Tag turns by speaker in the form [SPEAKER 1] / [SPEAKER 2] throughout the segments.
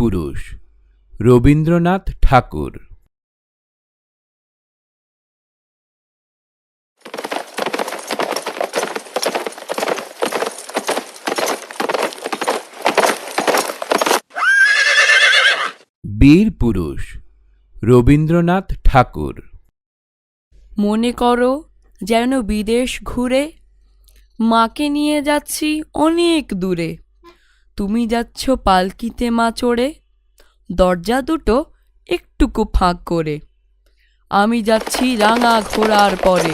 [SPEAKER 1] পুরুষ রবীন্দ্রনাথ ঠাকুর। বীর পুরুষ রবীন্দ্রনাথ ঠাকুর।
[SPEAKER 2] মনে করো যেন বিদেশ ঘুরে মাকে নিয়ে যাচ্ছি অনেক দূরে। তুমি যাচ্ছ পালকিতে মা চড়ে, দরজা দুটো একটুকু ফাঁক করে। আমি যাচ্ছি রাঙা ঘোড়ার পরে,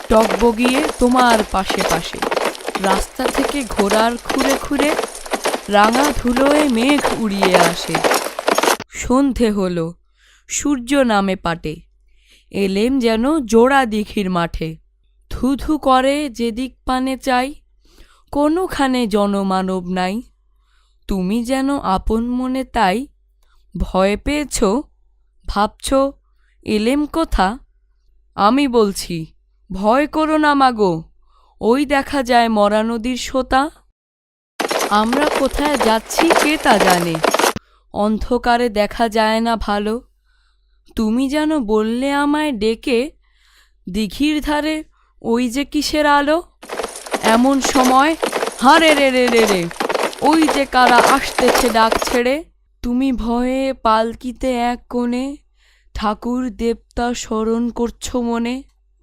[SPEAKER 2] টগবগিয়ে তোমার পাশে পাশে। রাস্তা থেকে ঘোড়ার খুঁড়ে খুঁড়ে রাঙা ধুলোয় মেঘ উড়িয়ে আসে। সন্ধে হলো, সূর্য নামে পাটে, এলেম যেন জোড়া দিঘির মাঠে। ধুধু করে যেদিক পানে চাই, কোনোখানে জনমানব নাই। তুমি যেন আপন মনে তাই ভয় পেয়েছ, ভাবছ এলেম কোথা। আমি বলছি ভয় করো না মাগো, ওই দেখা যায় মরা নদীর সোতা। আমরা কোথায় যাচ্ছি কে তা জানে, অন্ধকারে দেখা যায় না ভালো। তুমি যেন বললে আমায় ডেকে, দিঘির ধারে ওই যে কিসের আলো। এমন সময় হারে রে রে রে রে, ওই যে কারা আসতেছে ডাক ছেড়ে। তুমি ভয়ে পালকিতে এক কোণে ঠাকুর দেবতা স্মরণ করছো মনে।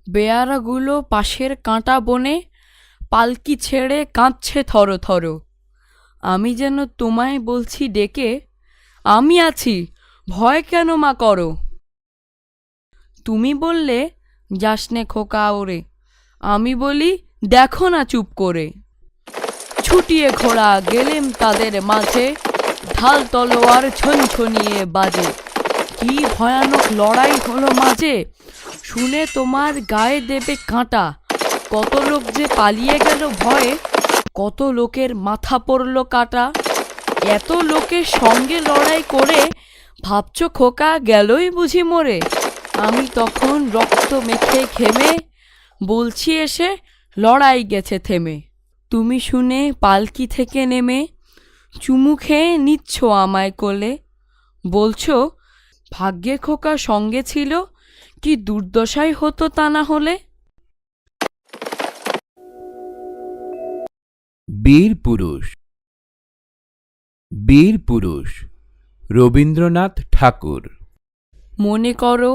[SPEAKER 2] বেয়ারাগুলো পাশের কাঁটা বনে পালকি ছেড়ে কাঁদছে থর থর। আমি যেন তোমায় বলছি ডেকে, আমি আছি, ভয় কেন মা করো। তুমি বললে যাসনে খোকা ওরে, আমি বলি দেখো না চুপ করে। ছুটিয়ে ঘোড়া গেলেম তাদের মাঝে, ঢাল তলোয়ার ছনছনিয়ে বাজে। কি ভয়ানক লড়াই হলো মাঝে, শুনে তোমার গায়ে দেবে কাঁটা। কত লোক যে পালিয়ে গেল ভয়ে, কত লোকের মাথা পড়ল কাটা। এত লোকের সঙ্গে লড়াই করে ভাবছ খোকা গেলই বুঝি মরে। আমি তখন রক্ত মেখে ঘেমে বলছি এসে লড়াই গেছে থেমে। তুমি শুনে পালকি থেকে নেমে চুমু খেয়ে নিচ্ছ আমায় কোলে। বলছো ভাগ্যে খোকা সঙ্গে ছিল, কি দুর্দশাই হতো তা না হলে।
[SPEAKER 1] বীর পুরুষ বীর পুরুষ রবীন্দ্রনাথ ঠাকুর।
[SPEAKER 2] মনে করো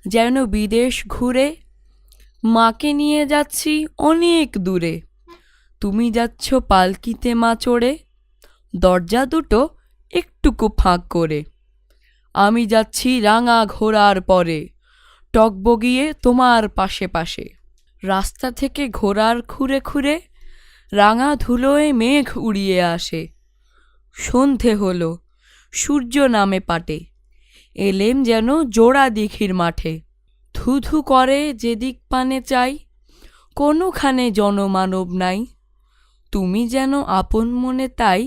[SPEAKER 2] যেন বিদেশ ঘুরে মাকে নিয়ে যাচ্ছি অনেক দূরে। তুমি যাচ্ছ পালকিতে মা চড়ে, দরজা দুটো একটুকু ফাঁক করে। আমি যাচ্ছি রাঙা ঘোড়ার পরে, টগবগিয়ে তোমার পাশে পাশে। রাস্তা থেকে ঘোড়ার খুঁড়ে খুঁড়ে রাঙা ধুলোয় মেঘ উড়িয়ে আসে। সন্ধে হলো, সূর্য নামে পাটে, এলেম যেন জোড়া দিঘির মাঠে। ধুধু করে যেদিক পানে চাই, কোনোখানে জনমানব নাই। তুমি যেন আপন মনে তাই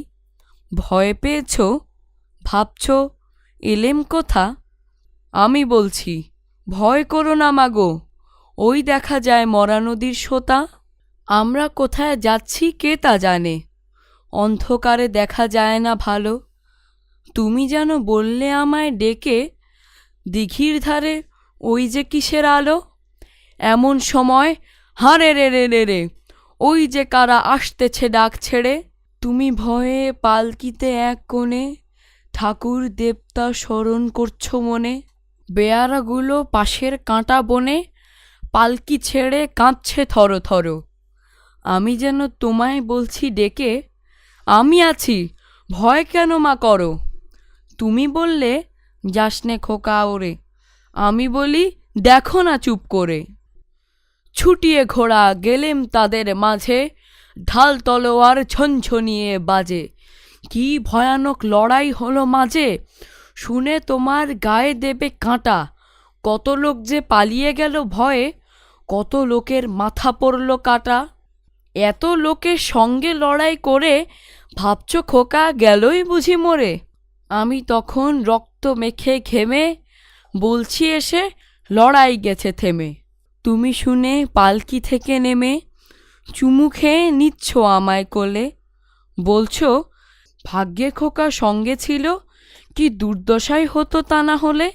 [SPEAKER 2] ভয় পেয়েছ, ভাবছ এলেম কোথা। আমি বলছি ভয় করো না মাগো, ওই দেখা যায় মরা নদীর সোতা। আমরা কোথায় যাচ্ছি কে তা জানে, অন্ধকারে দেখা যায় না ভালো। তুমি যেন বললে আমায় ডেকে, দিঘির ধারে ওই যে কিসের আলো। এমন সময় হারে রে রে রে রে, ওই যে কারা আসতেছে ডাক ছেড়ে। তুমি ভয়ে পালকিতে এক কোণে ঠাকুর দেবতা স্মরণ করছো মনে। বেয়ারাগুলো পাশের কাঁটা বনে পালকি ছেড়ে কাঁদছে থর থর। আমি যেন তোমায় বলছি ডেকে, আমি আছি, ভয় কেন মা করো। তুমি বললে যাসনে খোকা ওরে, আমি বলি দেখো না চুপ করে। ছুটিয়ে ঘোড়া গেলেম তাদের মাঝে, ঢাল তলোয়ার ছনছনিয়ে বাজে। কি ভয়ানক লড়াই হলো মাঝে, শুনে তোমার গায়ে দেবে কাঁটা। কত লোক যে পালিয়ে গেল ভয়ে, কত লোকের মাথা পড়ল কাটা। এত লোকের সঙ্গে লড়াই করে ভাবছ খোকা গেলই বুঝি মরে। আমি তখন রক্ত মেখে ঘেমে বলছি এসে লড়াই গেছে থেমে। তুমি শুনে পালকি থেকে নেমে চুমু খেয়ে নিচ্ছ আমায় কোলে। বলছো ভাগ্যে খোকা সঙ্গে ছিল, কি দুর্দশাই হতো তা না হলে।